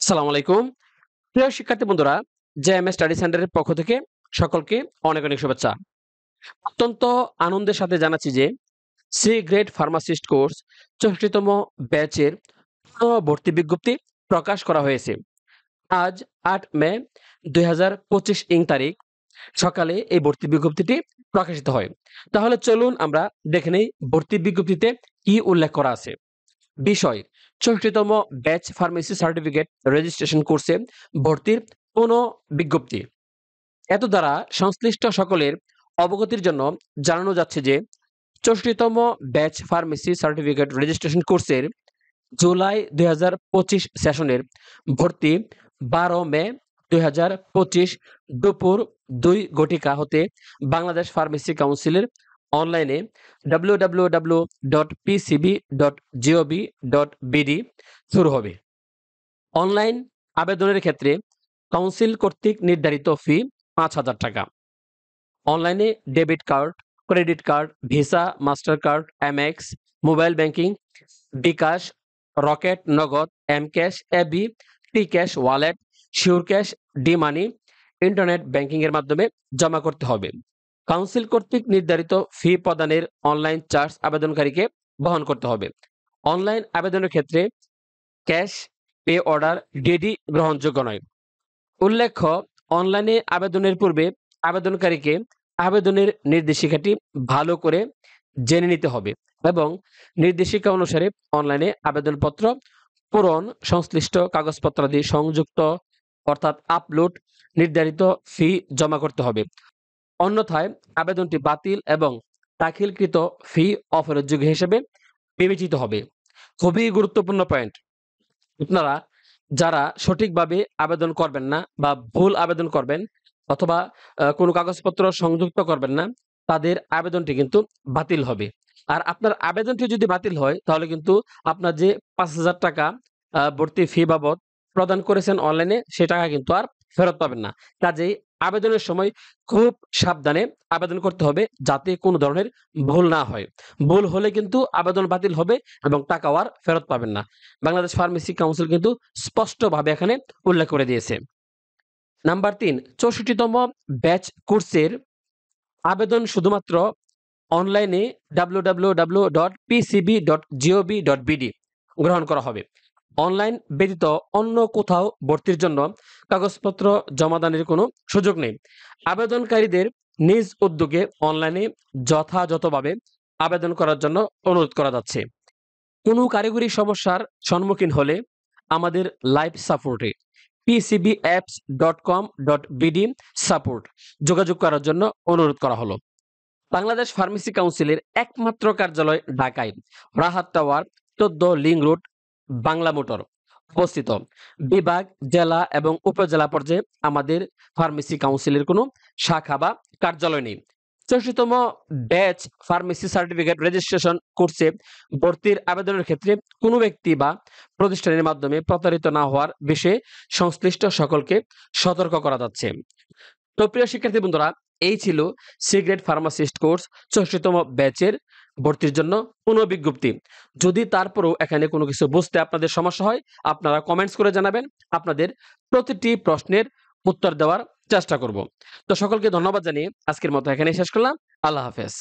আসসালামু আলাইকুম। প্রিয় শিক্ষার্থী বন্ধুরা, জেএমএস স্টাডি সেন্টারের পক্ষ থেকে সকলকে অনেক অনেক শুভেচ্ছা। অত্যন্ত আনন্দের সাথে জানাচ্ছি যে সি গ্রেড ফার্মাসিস্ট কোর্স ৬৪তম ব্যাচের ভর্তি বিজ্ঞপ্তি প্রকাশ করা হয়েছে। আজ ৮ মে ২০২৫ তারিখ সকালে এই ভর্তি বিজ্ঞপ্তিটি প্রকাশিত হয়। তাহলে চলুন আমরা দেখে নেই ভর্তি বিজ্ঞপ্তিতে কি উল্লেখ করা আছে। বিষয় ৬৪তম ব্যাচ ফার্মেসি সার্টিফিকেট রেজিস্ট্রেশন কোর্সে ভর্তির বিজ্ঞপ্তি। এত দ্বারা সংশ্লিষ্ট সকলের অবগতির জন্য জানানো যাচ্ছে যে ৬৪তম ব্যাচ ফার্মেসি সার্টিফিকেট রেজিস্ট্রেশন কোর্সের জুলাই ২০২৫ সেশনের ভর্তি ১২ মে ২০২৫ দুপুর ২ ঘটিকা হতে বাংলাদেশ ফার্মেসি কাউন্সিলের অনলাইনে www.pcb.gov.bd শুরু হবে। অনলাইন আবেদনের ক্ষেত্রে কাউন্সিল কর্তৃক নির্ধারিত ফি ৫,০০০ টাকা। অনলাইনে debit card, credit card, Visa, Mastercard, Amex, mobile banking, bKash, Rocket Nagad, mCash, AB, T cash wallet, SureCash, D money, internet banking এর মাধ্যমে জমা করতে হবে। কাউন্সিল কর্তৃক নির্ধারিত ফি প্রদানের অনলাইন চার্জ আবেদনকারীকে বহন করতে হবে। অনলাইন আবেদনের ক্ষেত্রে ক্যাশ পে অর্ডার ডিডি গ্রহণযোগ্য নয়। উল্লেখ্য, অনলাইনে আবেদনের পূর্বে আবেদনকারীকে আবেদনের নির্দেশিকাটি ভালো করে জেনে নিতে হবে এবং নির্দেশিকা অনুসারে অনলাইনে আবেদনপত্র পূরণ, সংশ্লিষ্ট কাগজপত্রাদি সংযুক্ত অর্থাৎ আপলোড, নির্ধারিত ফি জমা করতে হবে। অন্যথায় আবেদনটি বাতিল এবং দাখিলকৃত ফি অফেরতযোগ্য হিসেবে বিবেচিত হবে। খুবই গুরুত্বপূর্ণ পয়েন্ট। আপনারা যারা সঠিকভাবে আবেদন করবেন না বা ভুল আবেদন করবেন অথবা কোনো কাগজপত্র সংযুক্ত করবেন না, তাদের আবেদনটি কিন্তু বাতিল হবে। আর আপনার আবেদনটি যদি বাতিল হয় তাহলে কিন্তু আপনার যে ৫,০০০ টাকা ভর্তি ফি বাবদ প্রদান করেছেন অনলাইনে, সে টাকা কিন্তু আর ফেরত পাবেন না। কাজেই আবেদনের সময় খুব সাবধানে আবেদন করতে হবে যাতে কোনো ধরনের ভুল না হয়। ভুল হলে কিন্তু আবেদন বাতিল হবে এবং টাকাও আর ফেরত পাবেন না। বাংলাদেশ ফার্মেসি কাউন্সিল কিন্তু স্পষ্টভাবে এখানে উল্লেখ করে দিয়েছে। নাম্বার ৩, ৬৪তম ব্যাচ কোর্সের আবেদন শুধুমাত্র অনলাইনে www.pcb.gov.bd গ্রহণ করা হবে। অনলাইন ব্যতীত অন্য কোথাও ভর্তির জন্য কাগজপত্র জমাদানের কোনো সুযোগ নেই। আবেদনকারীদের নিজ উদ্যোগে অনলাইনে যথাযথভাবে আবেদন করার জন্য অনুরোধ করা যাচ্ছে। কোনো কারিগরি সমস্যার সম্মুখীন হলে আমাদের লাইভ সাপোর্টে pcbapps.com.bd সাপোর্ট যোগাযোগ করার জন্য অনুরোধ করা হলো। বাংলাদেশ ফার্মেসি কাউন্সিলের একমাত্র কার্যালয় ঢাকায়, Rahat tower, ১৪ link road, Bangla motor অবস্থিত। বিভাগ, জেলা এবং উপজেলা পর্যায়ে আমাদের ফার্মেসি কাউন্সিলের কোনো শাখা বা কার্যালয় নেই। ৬৪তম ব্যাচ ফার্মেসি সার্টিফিকেট রেজিস্ট্রেশন কোর্সে ভর্তির আবেদনের ক্ষেত্রে কোনো ব্যক্তি বা প্রতিষ্ঠানের মাধ্যমে প্রতারিত না হওয়ার বিষয়ে সংশ্লিষ্ট সকলকে সতর্ক করা যাচ্ছে। তো প্রিয় শিক্ষার্থী বন্ধুরা, এই ছিল সি গ্রেড ফার্মাসিস্ট কোর্স ৬৪তম ব্যাচের ভর্তির জন্য বিজ্ঞপ্তি। যদি তারপরেও এখানে কোনো কিছু বুঝতে আপনাদের সমস্যা হয়, আপনারা কমেন্টস করে জানাবেন। আপনাদের প্রতিটি প্রশ্নের উত্তর দেওয়ার চেষ্টা করব। তো সকলকে ধন্যবাদ জানিয়ে আজকের মতো এখানেই শেষ করলাম। আল্লাহ হাফেজ।